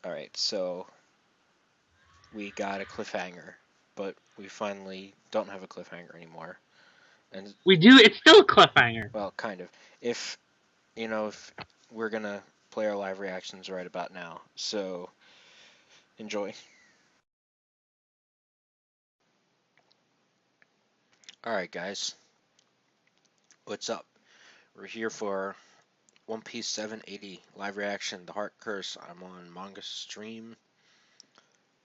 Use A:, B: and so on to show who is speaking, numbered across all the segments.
A: Alright, so we got a cliffhanger, but we finally don't have a cliffhanger anymore. And,
B: We do. It's still a cliffhanger.
A: well, kind of. If, if we're gonna play our live reactions right about now. So, enjoy. Alright, guys. What's up? We're here for One Piece 780 live reaction, The Heart Curse. I'm on Manga Stream.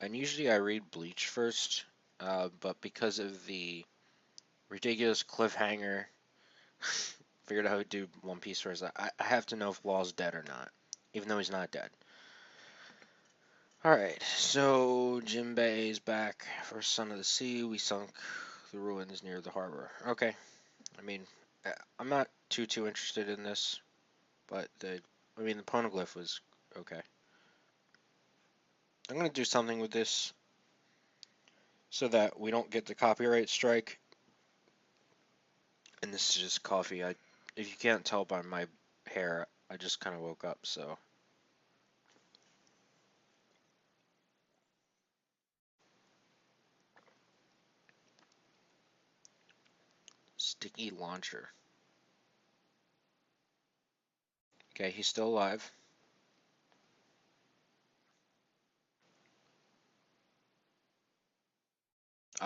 A: And usually I read Bleach first, but because of the ridiculous cliffhanger, figured out how to do One Piece first. I have to know if Law's dead or not, even though he's not dead. Alright, so Jinbei is back for Son of the Sea. We sunk the ruins near the harbor. Okay, I mean, I'm not too interested in this, but the poneglyph was okay. I'm gonna do something with this so that we don't get the copyright strike. And this is just coffee. If you can't tell by my hair, I just kind of woke up, so. Sticky launcher. Okay, he's still alive.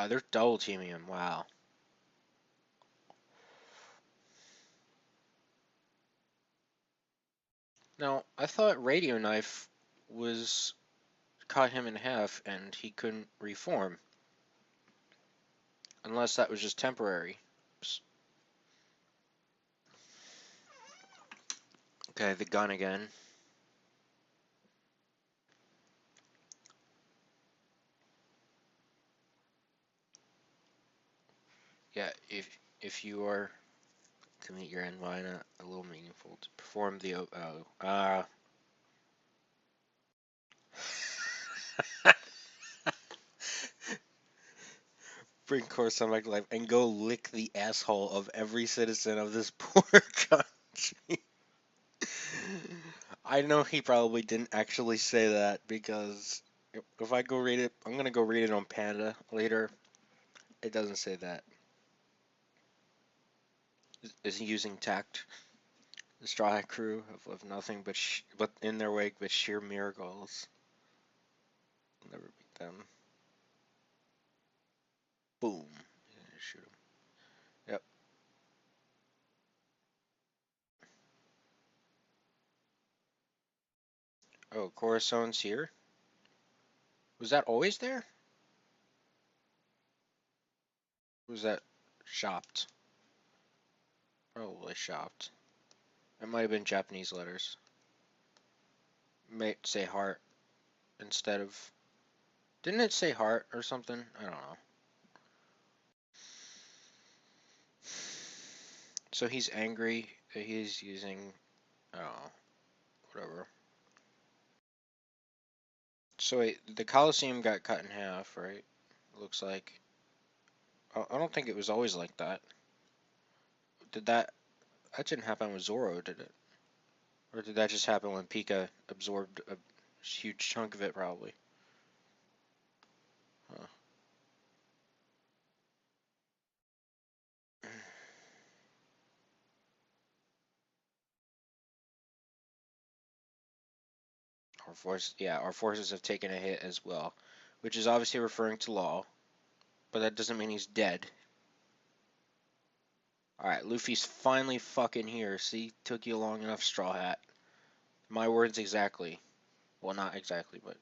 A: They're double teaming him. Wow. Now, I thought Radio Knife was cut him in half and he couldn't reform. Unless that was just temporary. Okay, the gun again. Yeah, if you are to meet your end, why not a little meaningful to perform the bring course on my life and go lick the asshole of every citizen of this poor country. I know he probably didn't actually say that because if I go read it, I'm gonna go read it on Panda later. It doesn't say that. Is he using tact? The Straw Hat Crew have left nothing but in their wake but sheer miracles. Never beat them. Boom. Yeah, shoot him. Yep. Oh, Corazone's here? Was that always there? Was that shopped? Probably shopped. It might have been Japanese letters. May say heart instead of. Didn't it say heart or something? I don't know. So he's angry that he's using. Oh, whatever. So wait, the Colosseum got cut in half, right? Looks like. I don't think it was always like that. Did that? That didn't happen with Zoro, did it? Or did that just happen when Pika absorbed a huge chunk of it, probably? Huh. Our forces have taken a hit as well, which is obviously referring to Law, but that doesn't mean he's dead. Alright, Luffy's finally fucking here. See, took you long enough, Straw Hat. My words exactly. Well, not exactly, but.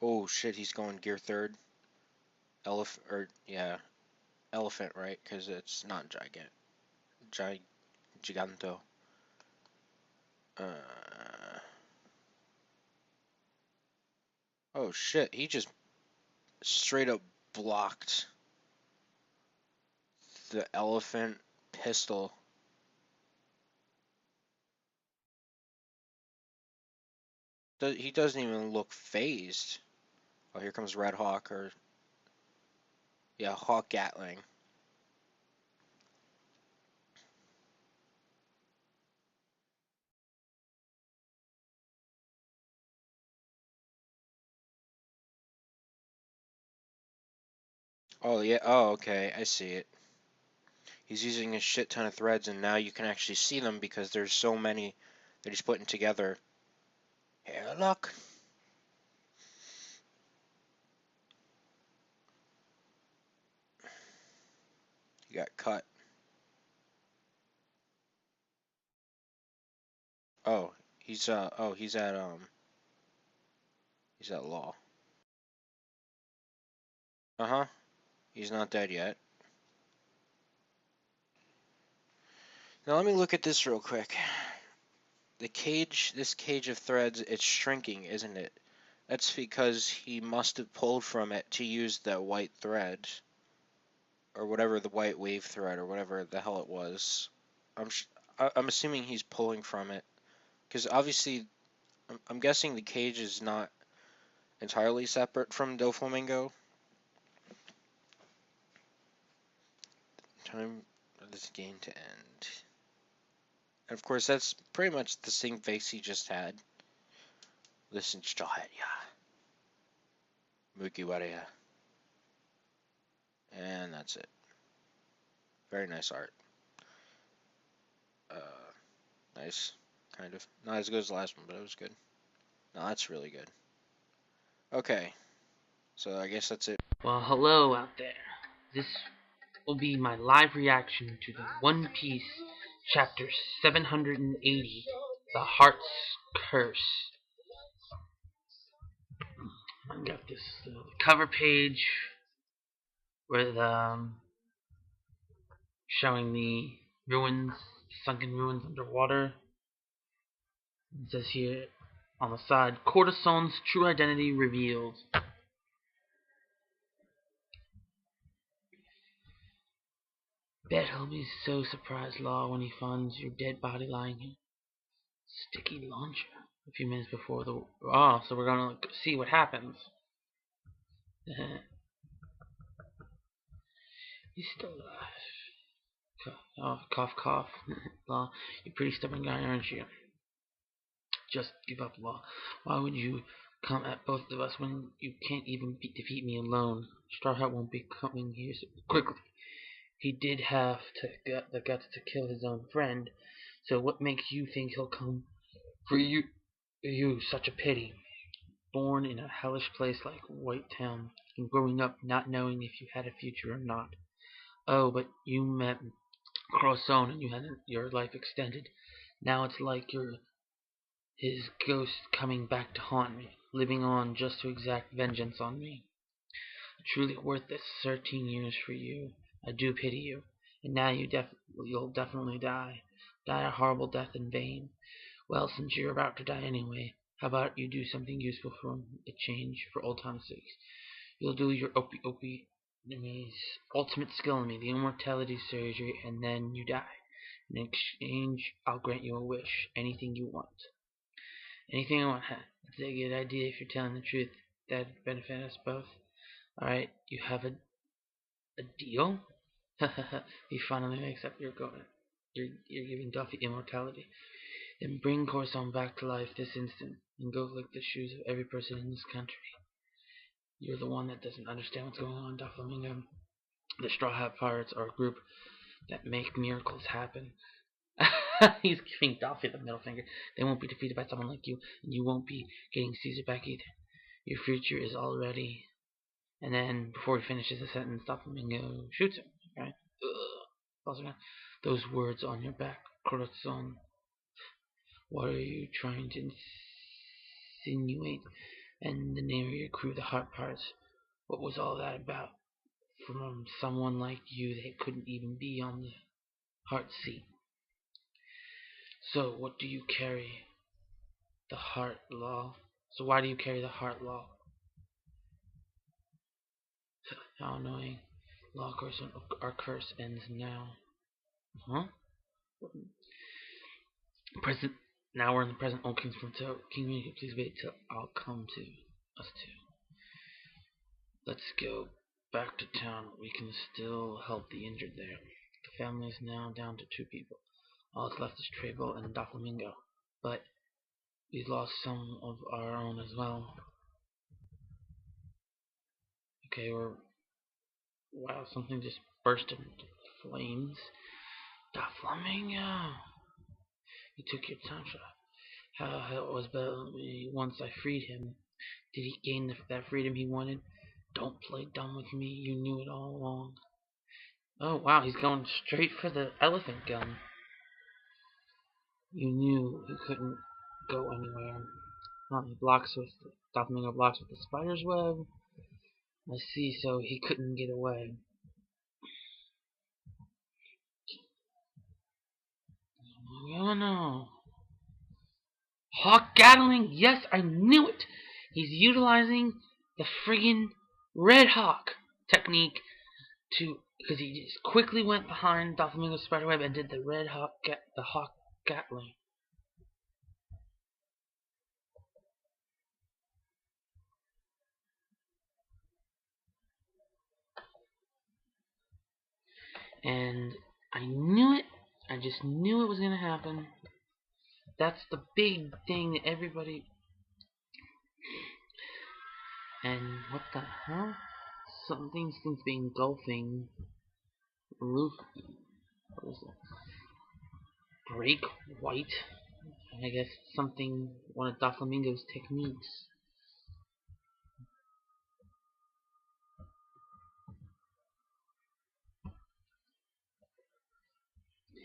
A: Oh shit, he's going gear third. Elephant, right? Because it's not Giganto. Oh shit, he just straight up blocked the elephant pistol. He doesn't even look phased. Oh, here comes Red Hawk, or yeah, Hawk Gatling. Oh yeah. Oh, okay. I see it. He's using a shit ton of threads, and now you can actually see them because there's so many that he's putting together. Here, look. He got cut. Oh, he's at law. Uh-huh. He's not dead yet. Now let me look at this real quick. This cage of threads, it's shrinking, isn't it? That's because he must have pulled from it to use the white thread, or whatever, the white wave thread, or whatever the hell it was. I'm I'm assuming he's pulling from it, because obviously, I'm guessing the cage is not entirely separate from Doflamingo. Time for this game to end. And of course, that's pretty much the same face he just had. Listen, Strawhead, yeah. Mukiware. And that's it. Very nice art. Uh, nice, kind of. Not as good as the last one, but it was good. No, that's really good. Okay, so I guess that's it.
B: Well, hello out there. This will be my live reaction to the One Piece chapter 780, The Heart's Curse. I got this cover page with showing the ruins, sunken ruins underwater. It says here on the side, Cortisone's true identity revealed. Bet he'll be so surprised, Law, when he finds your dead body lying here. Sticky launcher. A few minutes before the... Oh, so we're gonna see what happens. He's still alive. Oh, cough, cough. Law, you're a pretty stubborn guy, aren't you? Just give up, Law. Why would you come at both of us when you can't even defeat me alone? Straw Hat won't be coming here so quickly. He did have the guts to kill his own friend, so what makes you think he'll come for you? You, such a pity. Born in a hellish place like White Town, and growing up not knowing if you had a future or not. Oh, but you met Crozon and you had your life extended. Now it's like you're his ghost coming back to haunt me, living on just to exact vengeance on me. Truly worth this 13 years for you. I do pity you. And now you'll definitely die. Die a horrible death in vain. Well, since you're about to die anyway, how about you do something useful for a change, for old time's sake? You'll do your opie enemy's ultimate skill in me, the immortality surgery, and then you die. In exchange, I'll grant you a wish, anything you want. Anything I want. That's a good idea if you're telling the truth. That'd benefit us both. Alright, you have a deal? He finally makes up. You're giving Duffy immortality. Then bring Corson back to life this instant, and go lick the shoes of every person in this country. You're the one that doesn't understand what's going on, Doflamingo. The Straw Hat Pirates are a group that make miracles happen. He's giving Duffy the middle finger. They won't be defeated by someone like you, and you won't be getting Caesar back either. Your future is already. And then, before he finishes the sentence, Doflamingo shoots him. Right? Ugh. Those words on your back, Corazon. What are you trying to insinuate? And the name of your crew, the Heart Pirates. What was all that about? From someone like you that couldn't even be on the heart seat. So, what do you carry? The heart law. So, why do you carry the heart law? How annoying. Law curse, our curse ends now. Huh? Present. Now we're in the present. Oh, King's Fronto. King Munich, please wait till I'll come to us too. Let's go back to town. We can still help the injured there. The family is now down to 2 people. All that's left is Treble and Doflamingo. But we've lost some of our own as well. Okay, Wow, something just burst into flames. Doflamingo! You took your time, how it was better once I freed him. Did he gain that freedom he wanted? Don't play dumb with me. You knew it all along. Oh wow, he's going straight for the elephant gun. You knew he couldn't go anywhere. He blocks with Doflamingo blocks with the spider's web. I see, so he couldn't get away. Oh no. Hawk Gatling, yes, I knew it! He's utilizing the friggin' Red Hawk technique because he just quickly went behind Doflamingo's spiderweb and did the Hawk Gatling. And I knew it. I just knew it was gonna happen. That's the big thing that everybody. And what the hell? Something seems to be engulfing roof. What is it? Break white. I guess something, one of Doflamingo's techniques.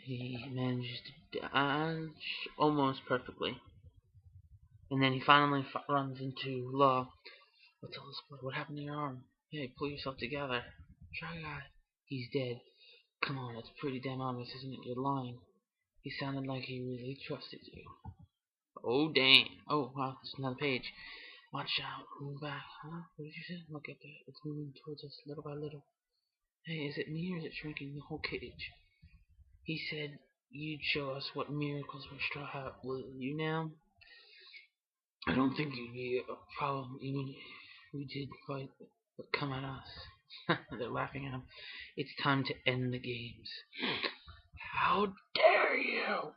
B: He managed to dodge almost perfectly. And then he finally runs into Law. What's all this blood? What happened to your arm? Hey, pull yourself together. Try guy. He's dead. Come on, it's pretty damn obvious, isn't it? You're lying. He sounded like he really trusted you. Oh, damn. Oh, wow, there's another page. Watch out. Move back. Huh? What did you say? Look at that. It's moving towards us little by little. Hey, is it me or is it shrinking the whole cage? He said you'd show us what miracles were Straw Hat. Will you now? I don't think you'd be a problem even if we did fight, but come at us. They're laughing at him. It's time to end the games. How dare you?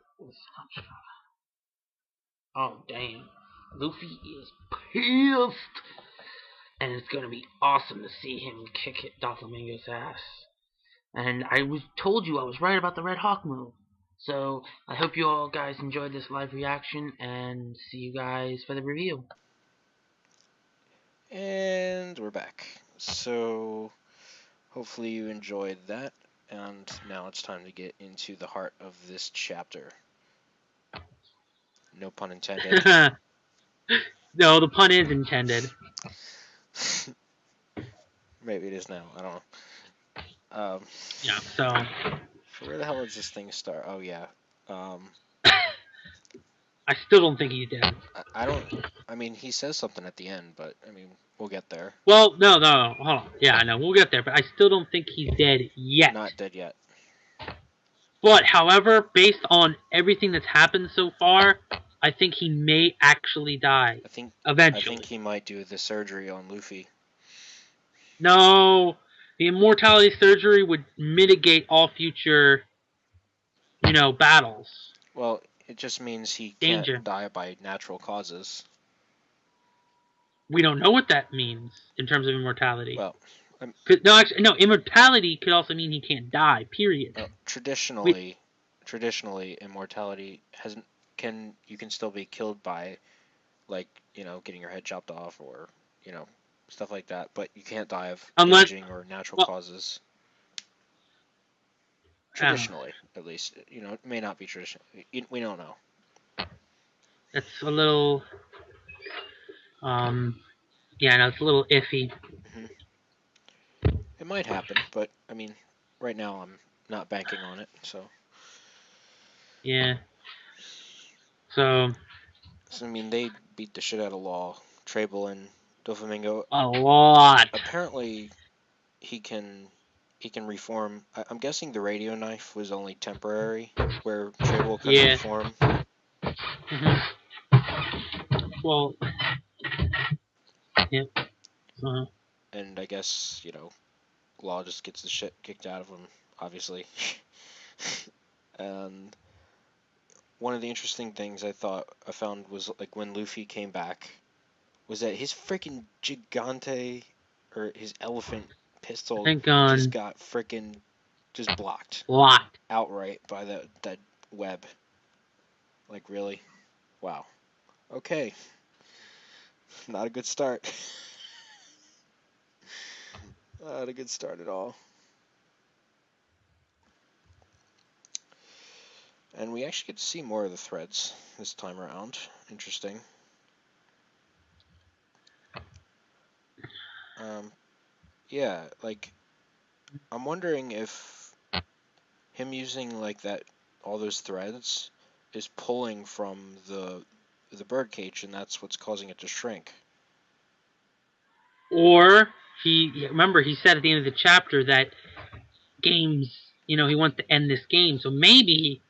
B: Oh, damn. Luffy is pissed. And it's going to be awesome to see him kick Doflamingo's ass. And I told you I was right about the Red Hawk move. So I hope you all guys enjoyed this live reaction, and see you guys for the review.
A: And we're back. So hopefully you enjoyed that, and now it's time to get into the heart of this chapter. No pun intended.
B: No, the pun is intended.
A: Maybe it is now. I don't know.
B: Yeah, so
A: Where the hell does this thing start? Oh yeah.
B: I still don't think he's dead.
A: I don't. I mean, he says something at the end, but I mean, we'll get there.
B: Well, no, hold on. Yeah, I know, we'll get there, but I still don't think he's dead yet.
A: Not dead yet.
B: But, however, based on everything that's happened so far, I think he may actually die. Eventually.
A: I think he might do the surgery on Luffy.
B: No, the immortality surgery would mitigate all future, battles.
A: Well, it just means he
B: Danger.
A: can't die by natural causes.
B: We don't know what that means in terms of immortality.
A: Well,
B: no, immortality could also mean he can't die. Period.
A: Traditionally, immortality you can still be killed by, like, getting your head chopped off or stuff like that, but you can't die of aging or natural causes. Traditionally, at least, it may not be traditional. We don't know.
B: It's a little, yeah, no, it's a little iffy.
A: It might happen, but I mean, right now I'm not banking on it. So.
B: Yeah. So.
A: I mean, they beat the shit out of Law, Trable, and Doflamingo.
B: A lot.
A: Apparently, he can reform. I'm guessing the radio knife was only temporary, where Trable couldn't reform.
B: Well, yeah.
A: And I guess, Law just gets the shit kicked out of him, obviously. And one of the interesting things I found was, like, when Luffy came back, was that his freaking Gigante, or his elephant pistol
B: Thank
A: just
B: God.
A: got freaking just blocked
B: Locked.
A: outright by that web. Like really? Wow. Okay. Not a good start. Not a good start at all. And we actually get to see more of the threads this time around. Interesting. Yeah, like I'm wondering if him using like that all those threads is pulling from the bird cage, and that's what's causing it to shrink.
B: Or remember he said at the end of the chapter that games, he wants to end this game. So maybe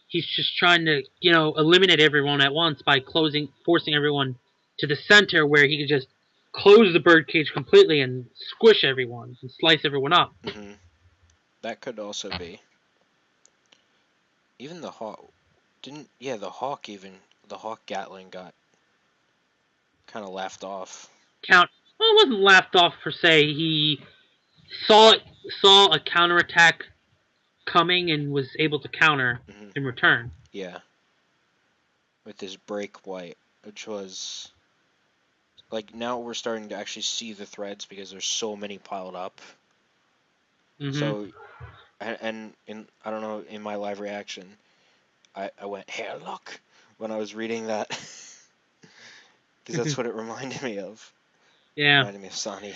B: he's just trying to, eliminate everyone at once by forcing everyone to the center where he could just close the birdcage completely and squish everyone and slice everyone up.
A: That could also be. Even the hawk didn't. Yeah, the hawk Gatling got kind of laughed off.
B: Well, it wasn't laughed off per se. He saw saw a counterattack coming and was able to counter in return.
A: Yeah, with his break white, which was like now we're starting to actually see the threads because there's so many piled up. So, and in I don't know, in my live reaction, I went, hey, look, when I was reading that, because that's what it reminded me of.
B: Yeah.
A: Reminded me of Sonny.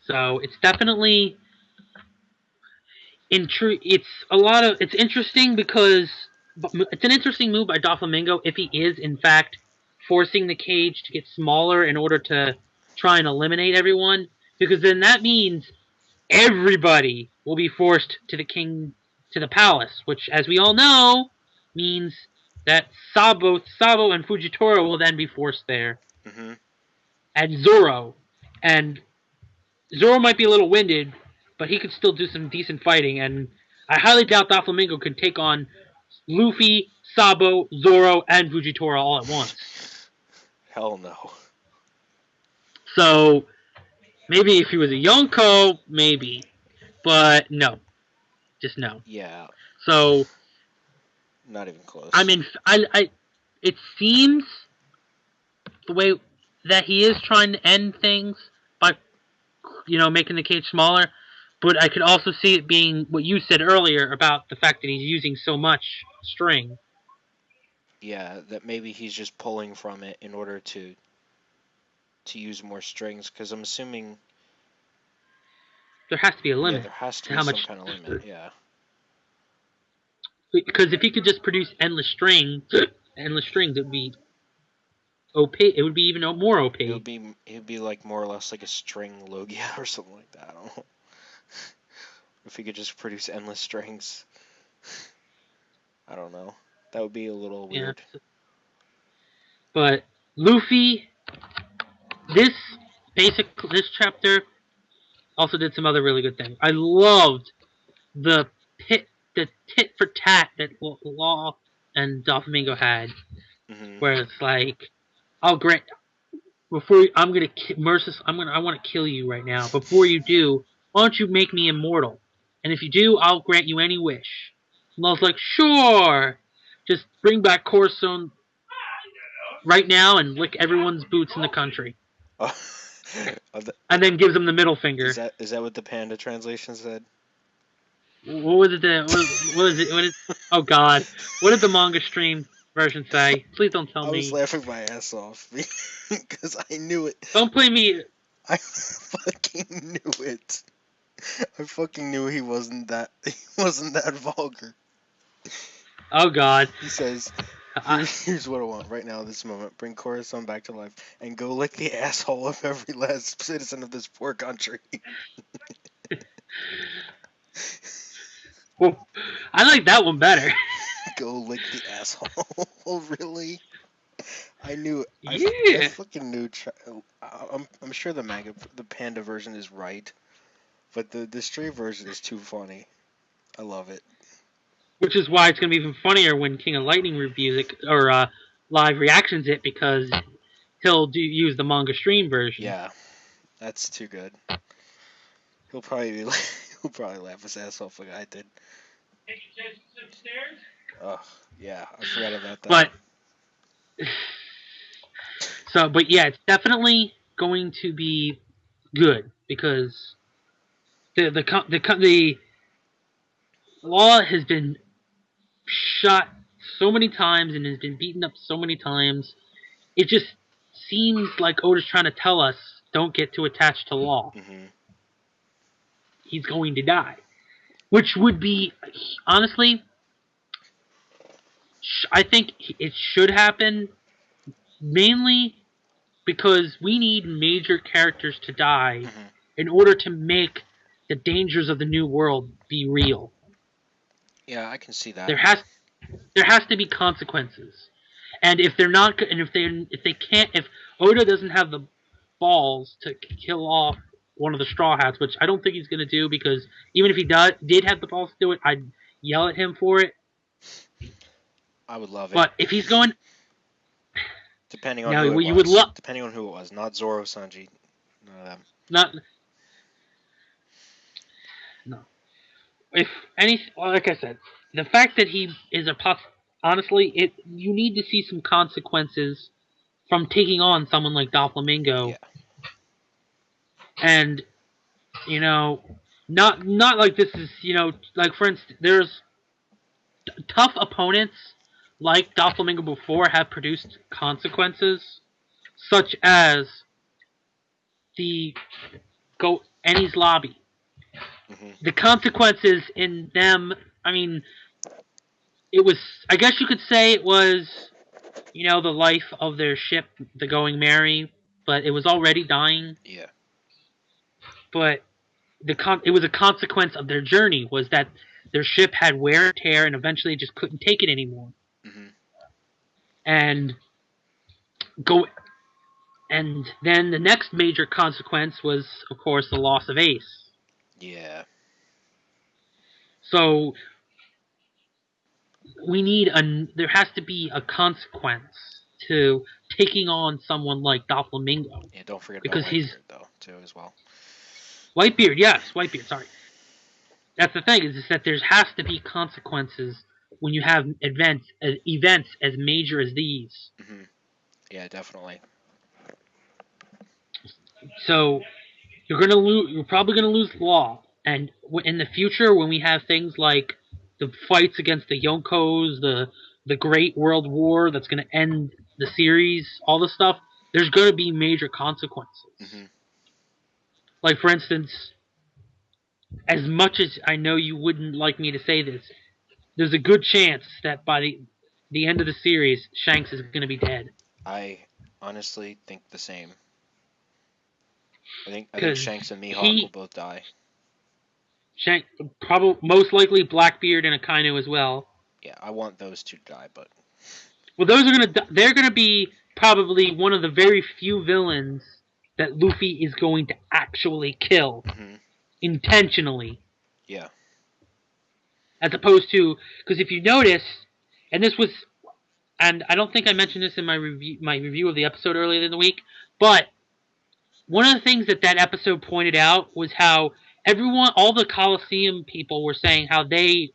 B: So it's definitely it's interesting because it's an interesting move by Doflamingo if he is in fact forcing the cage to get smaller in order to try and eliminate everyone, because then that means everybody will be forced to the palace, which, as we all know, means that Sabo and Fujitora will then be forced there, and Zoro might be a little winded, but he could still do some decent fighting, and I highly doubt Doflamingo could take on Luffy, Sabo, Zoro, and Fujitora all at once.
A: Hell no.
B: So maybe if he was a Yonko, maybe, but no, just no.
A: Yeah.
B: So
A: Not even close.
B: I mean, it seems the way that he is trying to end things by, making the cage smaller, but I could also see it being what you said earlier about the fact that he's using so much string.
A: Yeah, that maybe he's just pulling from it in order to use more strings, because I'm assuming
B: there has to be a limit.
A: Yeah, there has to
B: to
A: be
B: how
A: some
B: much,
A: kind of limit. Yeah.
B: because if he could just produce endless strings, it would be OP. It would be even more OP.
A: It would be like more or less like a string Logia or something like that. I don't know. If he could just produce endless strings. I don't know. That would be a little weird.
B: Yeah. But Luffy, this this chapter also did some other really good things. I loved the the tit for tat that Law and Doflamingo had, where it's like, "Oh, great! I want to kill you right now. Before you do, why don't you make me immortal? And if you do, I'll grant you any wish." And I was like, "Sure, just bring back Coruscant right now and lick everyone's boots in the country." And then gives them the middle finger.
A: Is that what the Panda translation said?
B: What was it? Oh God! What did the manga stream version say? Please don't tell me.
A: I was laughing my ass off because I knew it.
B: Don't play me.
A: I fucking knew it. I fucking knew he wasn't that vulgar.
B: Oh God!
A: He says, here's what I want right now, this moment. Bring Coruscant back to life and go lick the asshole of every last citizen of this poor country.
B: Well, I like that one better.
A: Go lick the asshole. Really? I knew.
B: Yeah.
A: I fucking knew. I'm sure the Panda version is right, but the stream version is too funny. I love it.
B: Which is why it's gonna be even funnier when King of Lightning reviews it or live reactions it, because he'll use the manga stream version.
A: Yeah, That's too good. He'll probably he'll probably laugh his ass off like I did. Oh yeah, I forgot about that.
B: But but yeah, it's definitely going to be good because the law has been shot so many times and has been beaten up so many times. It just seems like Oda's trying to tell us, don't get too attached to law.
A: Mm-hmm.
B: He's going to die. Which would be, honestly, I think it should happen mainly because we need major characters to die
A: Mm-hmm.
B: in order to make the dangers of the new world be real.
A: Yeah, I can see that.
B: There has there has to be consequences. And if they're not, and if they can't, if Oda doesn't have the balls to kill off one of the Straw Hats, which I don't think he's gonna do, because even if he did have the balls to do it, I'd yell at him for it.
A: I would love it.
B: But if he's going,
A: Depending on
B: now
A: who it
B: you would
A: was.
B: love
A: Depending on who it was. Not Zoro, Sanji. None of them.
B: not no. If any, like I said, the fact that he is a honestly, you need to see some consequences from taking on someone like Doflamingo,
A: Yeah.
B: and not like this is like for instance, there's tough opponents like Doflamingo before have produced consequences, such as the Go Enies Lobby.
A: Mm-hmm.
B: The consequences in them, I mean, it was, I guess you could say it was, the life of their ship, the Going Merry, but it was already dying.
A: Yeah.
B: But it was a consequence of their journey, was that their ship had wear and tear and eventually just couldn't take it anymore.
A: Mm-hmm.
B: And go and then the next major consequence was, of course, the loss of Ace.
A: Yeah.
B: So there has to be a consequence to taking on someone like Doflamingo,
A: Yeah, don't forget about
B: because he's
A: Whitebeard though, too, as well.
B: Whitebeard. Yes, Whitebeard. Sorry, that's the thing is that there has to be consequences when you have events as major as these.
A: Mm-hmm. Yeah, definitely.
B: So you're gonna lose. You're probably gonna lose Law, and in the future when we have things like the fights against the Yonkos, the Great World War that's gonna end the series, all this stuff, there's gonna be major consequences.
A: Mm-hmm.
B: Like for instance, as much as I know you wouldn't like me to say this, there's a good chance that by the end of the series, Shanks is gonna be dead.
A: I honestly think the same. I think
B: Because
A: Shanks and Mihawk will
B: he
A: both die.
B: Shank probably most likely Blackbeard and Akainu as well.
A: Yeah, I want those two to die, but
B: Well, they're gonna be probably one of the very few villains that Luffy is going to actually kill
A: mm-hmm.
B: intentionally,
A: Yeah.
B: as opposed to, because if you notice, and this was, and I don't think I mentioned this in my review of the episode earlier in the week, but one of the things that episode pointed out was how all the Coliseum people were saying how they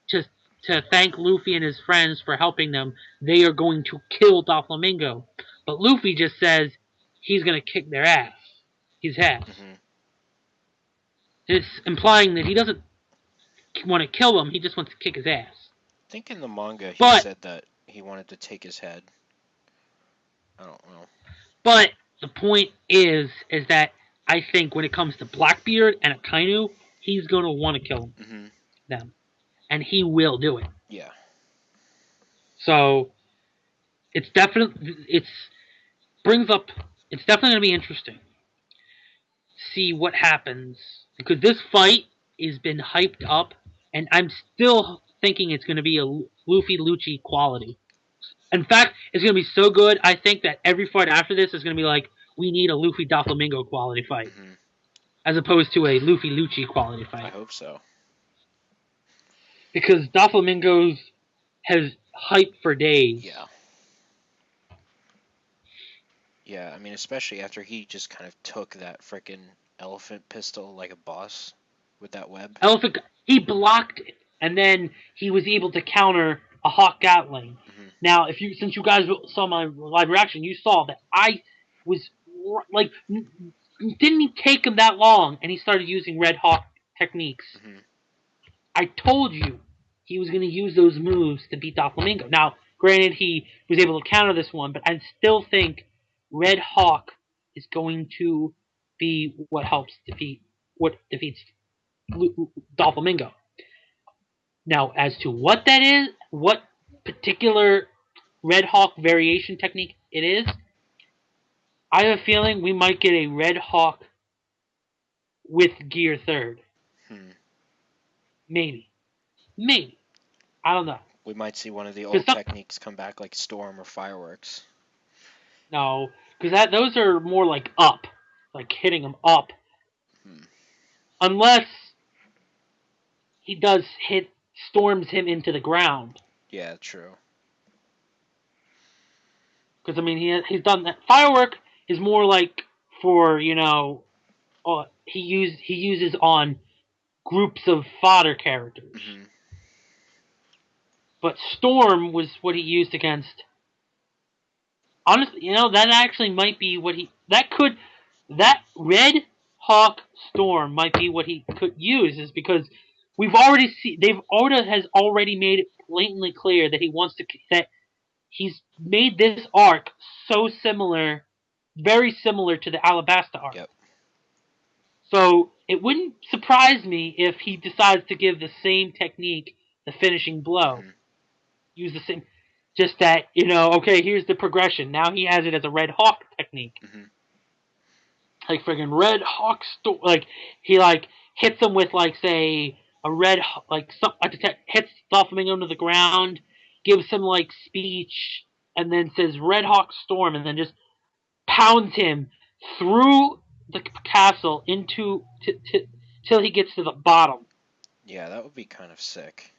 B: to to thank Luffy and his friends for helping them, they are going to kill Doflamingo. But Luffy just says he's going to kick their ass. His ass.
A: Mm-hmm.
B: It's implying that he doesn't want to kill him, he just wants to kick his ass.
A: I think in the manga he
B: But
A: said that he wanted to take his head. I don't know.
B: but the point is that I think when it comes to Blackbeard and Akainu, he's going to want to kill
A: Mm-hmm.
B: them. And he will do it.
A: Yeah.
B: So it's definitely it's definitely going to be interesting. See what happens, because this fight has been hyped up, and I'm still thinking it's going to be a Luffy Lucci quality. In fact, it's going to be so good. I think that every fight after this is going to be like, we need a Luffy Doflamingo quality fight,
A: Mm-hmm.
B: as opposed to a Luffy Lucci quality
A: I
B: fight,
A: hope so.
B: because Doflamingo's has hype for days.
A: Yeah. Yeah, I mean, especially after he just kind of took that frickin' elephant pistol like a boss with that web.
B: Elephant, he blocked it, and then he was able to counter a Hawk Gatling.
A: Hmm.
B: Now, if you since you guys saw my live reaction, you saw that I was like, didn't take him that long, and he started using Red Hawk techniques.
A: Hmm.
B: I told you he was going to use those moves to beat Doflamingo. Now, granted, he was able to counter this one, but I still think Red Hawk is going to be what defeats Doflamingo. Now, as to what that is, what particular Red Hawk variation technique it is, I have a feeling we might get a Red Hawk with Gear Third.
A: Hmm.
B: Maybe. Maybe. I don't know.
A: We might see one of the
B: Because
A: old techniques come back like Storm or Fireworks.
B: no, because those are more like up, like hitting him up.
A: Hmm.
B: Unless he does hit, storms him into the ground.
A: Yeah, true.
B: Because I mean, he's done that. Firework is more like for he uses on groups of fodder characters.
A: Hmm.
B: But Storm was what he used against. Honestly, that actually might be what that Red Hawk Storm might be what he could use, is because Oda has already made it blatantly clear that that he's made this arc so similar, very similar to the Alabasta arc.
A: Yep.
B: So it wouldn't surprise me if he decides to give the same technique, the finishing blow.
A: Hmm.
B: Use the same, just that, okay, here's the progression. Now he has it as a Red Hawk technique.
A: Hmm.
B: Like friggin' Red Hawk like he like hits him with like say a red like some hits Doflamingo into the ground, gives him like speech, and then says Red Hawk Storm, and then just pounds him through the castle till he gets to the bottom.
A: Yeah, that would be kind of sick.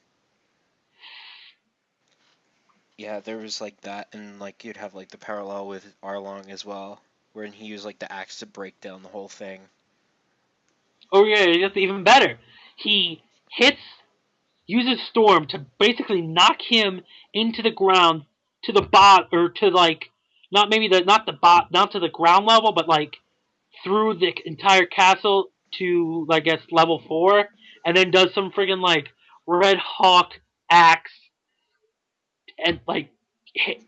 A: Yeah, there was like that, and like you'd have like the parallel with Arlong as well, wherein he used like the axe to break down the whole thing.
B: Oh yeah, that's even better. He hits uses Storm to basically knock him into the ground to the bot or to like not the bot not to the ground level, but like through the entire castle to I guess level 4, and then does some friggin' like Red Hawk axe and like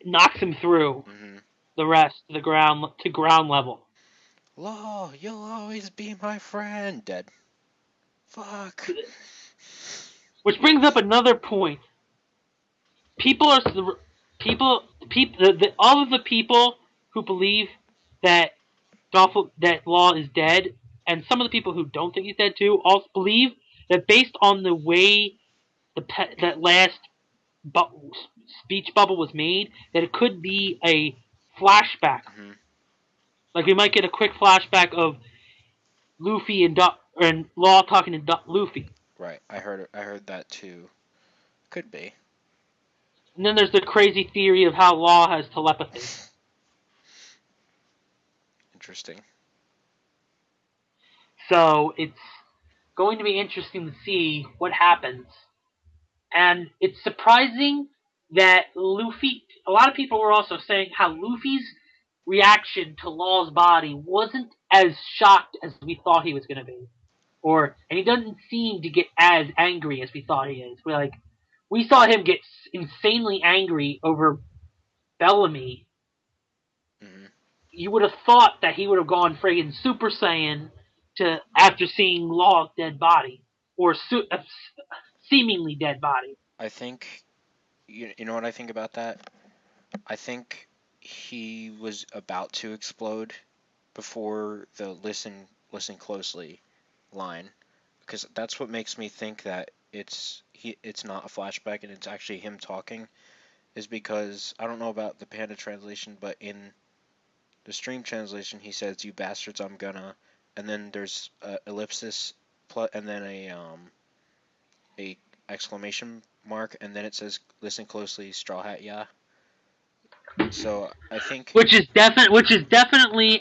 B: knocks him through
A: Hmm.
B: the rest to the ground level.
A: Law, you'll always be my friend. Dead. Fuck.
B: Which brings up another point. People are people all of the people who believe that that Law is dead, and some of the people who don't think he's dead too, also believe that based on the way that last bu- speech bubble was made, that it could be a flashback.
A: Hmm.
B: Like we might get a quick flashback of Luffy and Law talking to Luffy.
A: Right. I heard that too. Could be.
B: And then there's the crazy theory of how Law has telepathy.
A: Interesting.
B: So it's going to be interesting to see what happens. And it's surprising that Luffy. A lot of people were also saying how Luffy's reaction to Law's body wasn't as shocked as we thought he was going to be, and he doesn't seem to get as angry as we thought he is. We saw him get insanely angry over Bellamy.
A: Hmm.
B: You would have thought that he would have gone friggin' Super Saiyan to after seeing Law's dead body or seemingly dead body.
A: I think you know what I think about that? I think he was about to explode before the listen closely line, because that's what makes me think that it's not a flashback and it's actually him talking, is because I don't know about the panda translation, but in the stream translation he says you bastards I'm gonna, and then there's a ellipsis and then a exclamation mark, and then it says listen closely straw hat yeah. So I think
B: which is definitely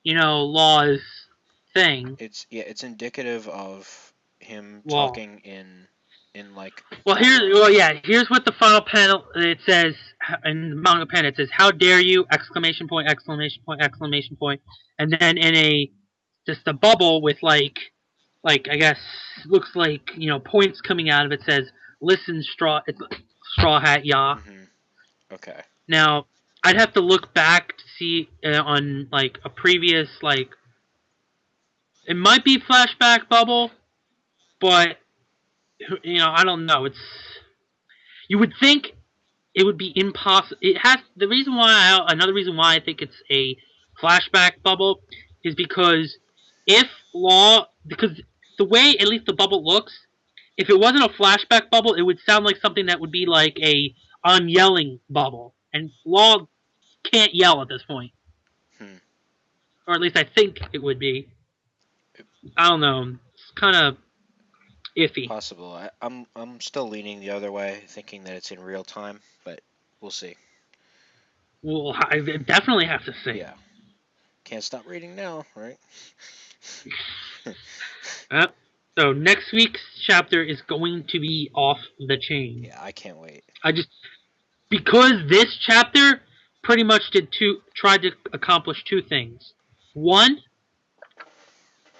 B: Law's thing.
A: it's indicative of him
B: Law.
A: talking in like
B: Here's what the final panel it says in the manga pen. It says, "How dare you!" Exclamation point! Exclamation point! Exclamation point! And then in a just a bubble with like I guess looks like points coming out of it says, "Listen, straw hat, ya."
A: okay.
B: Now I'd have to look back to see on like a previous it might be flashback bubble, but I don't know. You would think it would be impossible. It has the reason why another reason why I think it's a flashback bubble is because if Law because the way at least the bubble looks, if it wasn't a flashback bubble, it would sound like something that would be like a I'm yelling bubble, and Law can't yell at this point,
A: Hmm.
B: or at least I think it would be. I don't know. It's kind of iffy.
A: Possible. I'm still leaning the other way, thinking that it's in real time, but we'll see.
B: Well, I definitely have to see.
A: Yeah. Can't stop reading now, right?
B: So next week's chapter is going to be off the chain.
A: Yeah, I can't wait.
B: Because this chapter pretty much tried to accomplish two things. One,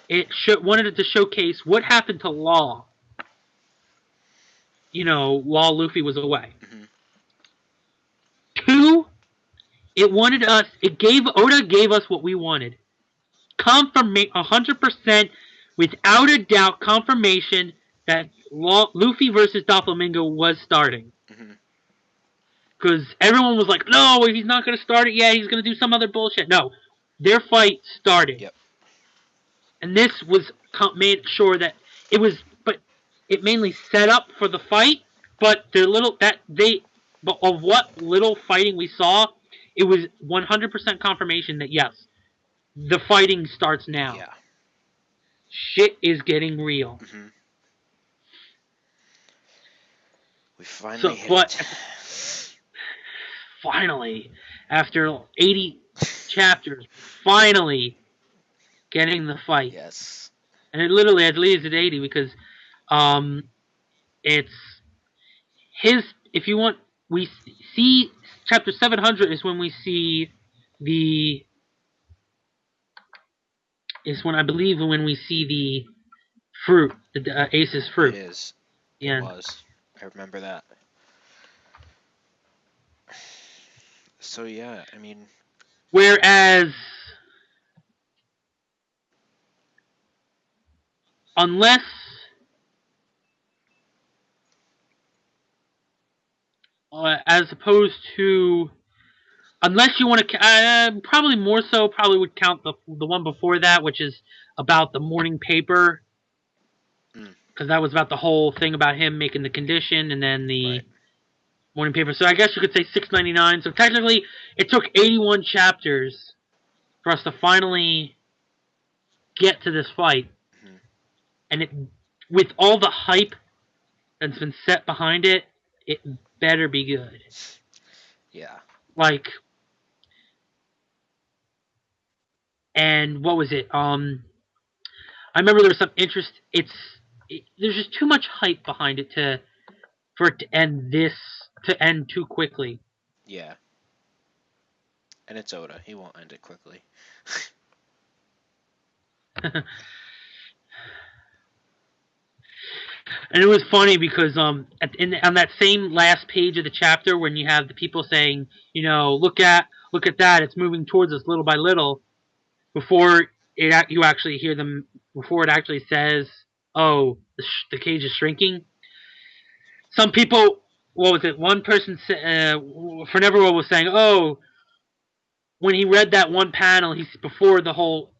B: it wanted to showcase what happened to Law. While Luffy was away.
A: Mm-hmm.
B: Two, Oda gave us what we wanted. 100% without a doubt confirmation that Luffy versus Doflamingo was starting. Because everyone was like, no, he's not going to start it yet. He's going to do some other bullshit. No, their fight started.
A: Yep.
B: And this was made sure that but it mainly set up for the fight. But but of what little fighting we saw, it was 100% confirmation that yes, the fighting starts now.
A: Yeah.
B: Shit is getting real.
A: Mm-hmm. We finally hit it.
B: Finally, after 80 chapters, finally getting the fight.
A: Yes.
B: And it literally, I believe, it's at 80 because it's his. If you want, we see chapter 700 is when we see the. Is when I believe when we see the fruit, the Ace's fruit.
A: It is.
B: Yeah.
A: It was. I remember that. So yeah, I mean.
B: Whereas, unless as opposed to, unless you want to, probably more so, probably would count the one before that, which is about the morning paper, because that was about the whole thing about him making the condition, and then the morning paper. So I guess you could say 699. So technically, it took 81 chapters for us to finally get to this fight, and it, with all the hype that's been set behind it, it better be good.
A: Yeah.
B: Like, and what was it? I remember there was some interest. There's just too much hype behind it for it to end too quickly.
A: Yeah. And it's Oda. He won't end it quickly.
B: And it was funny because on that same last page of the chapter when you have the people saying, look at that, it's moving towards us little by little, before you actually hear them, before it actually says, oh, the cage is shrinking. Some people, what was it? One person, Ferneverworld was saying, oh, when he read that one panel, before the whole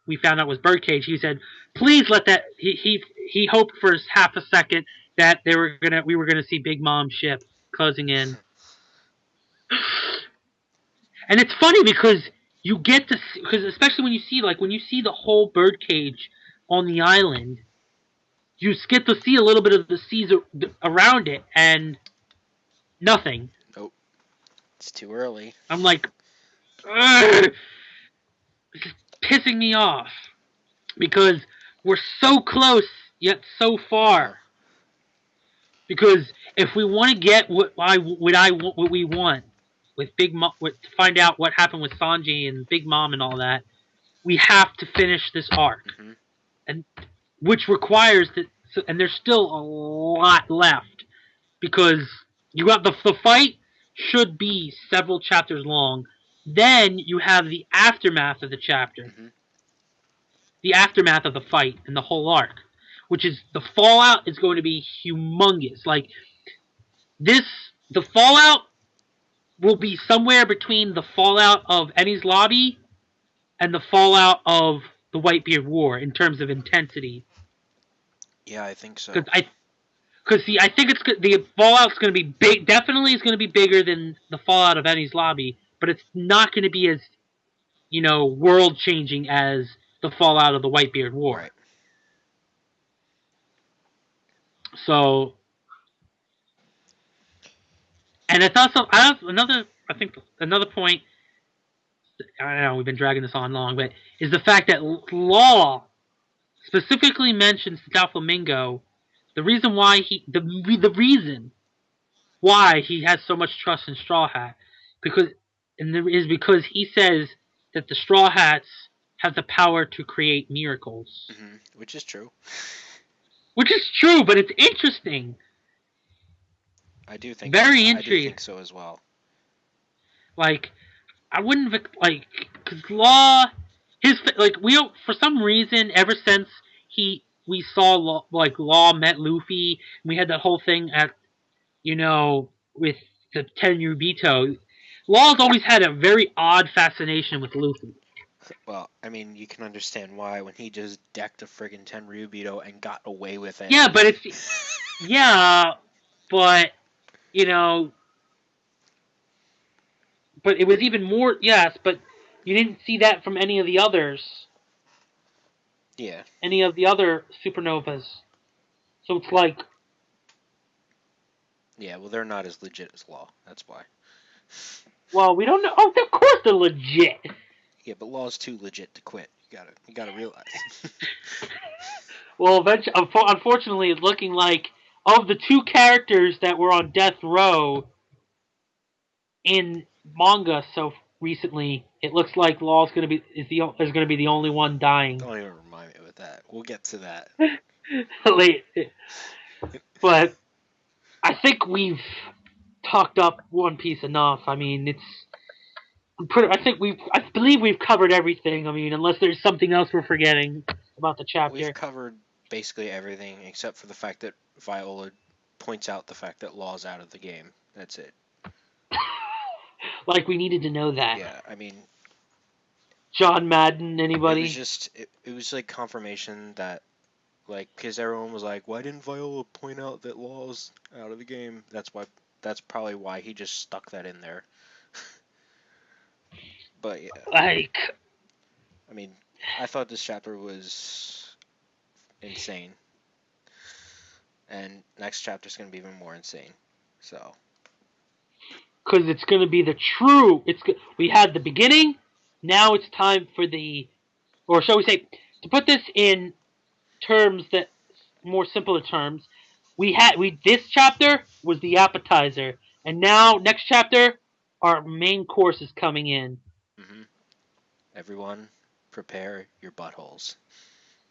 B: we found out was birdcage. He said, "Please let that." He hoped for half a second that we were gonna see Big Mom's ship closing in. And it's funny because you get to because especially when you see the whole birdcage on the island, you get to see a little bit of the seas around it and nothing.
A: Nope. It's too early.
B: I'm like, ugh, it's just pissing me off because we're so close yet so
A: Uh-huh.
B: far. Because if we want to get what we want with Big Mom, to find out what happened with Sanji and Big Mom and all that, we have to finish this arc,
A: Mm-hmm.
B: and which requires that. And there's still a lot left because you got the fight should be several chapters long. Then you have the aftermath of the chapter,
A: Mm-hmm.
B: the aftermath of the fight and the whole arc, which is the fallout is going to be humongous. Like this, the fallout will be somewhere between the fallout of Enies Lobby and the fallout of the Whitebeard War in terms of intensity.
A: Yeah, I think so.
B: Because I think the fallout's going to be big. Definitely, is going to be bigger than the fallout of Enies Lobby, but it's not going to be as world changing as the fallout of the Whitebeard War.
A: Right.
B: So, and it's also I think another point. I don't know we've been dragging this on long, but is the fact that Law specifically mentions to Doflamingo the reason why the reason why he has so much trust in Straw Hat is because he says that the Straw Hats have the power to create miracles,
A: Mm-hmm. Which is true.
B: which is true, but it's interesting,
A: I do think so.
B: very
A: I do
B: intriguing.
A: think so as well.
B: Like I wouldn't like because Law his like we don't for some reason ever since we saw Law met Luffy and we had that whole thing at with the Tenryubito, Law's always had a very odd fascination with Luffy.
A: Well, I mean, you can understand why when he just decked a friggin' Tenryubito and got away with it.
B: Yeah, but yeah, but you know, but it was even more. Yes, but you didn't see that from any of the others,
A: Yeah.
B: any of the other supernovas. So it's like,
A: Yeah, well, they're not as legit as Law. That's why.
B: well, we don't know. Oh, of course they're legit.
A: Yeah, but Law's too legit to quit. You gotta realize.
B: Well, unfortunately, it's looking like of the two characters that were on death row in manga so recently, it looks like Law's is gonna be the only one dying.
A: Don't even remind me of that. We'll get to that.
B: Late, but I think we've talked up One Piece enough. I mean, I believe we've covered everything. I mean, unless there's something else we're forgetting about the
A: We've
B: chapter.
A: covered basically everything except for the fact that Viola points out the fact that Law's out of the game. That's it.
B: Like we needed to know that.
A: Yeah, I mean,
B: John Madden,
A: it was
B: anybody?
A: just it was like confirmation that because everyone was like, why didn't Viola point out that Law's out of the game? That's probably why he just stuck that in there. But yeah,
B: Like,
A: I mean, I thought this chapter was insane, and next chapter's gonna be even more insane. So
B: because it's going to be the true. We had the beginning. Now it's time for or shall we say, to put this in terms that more simpler terms. This chapter was the appetizer, and now next chapter, our main course is coming in.
A: everyone, prepare your buttholes.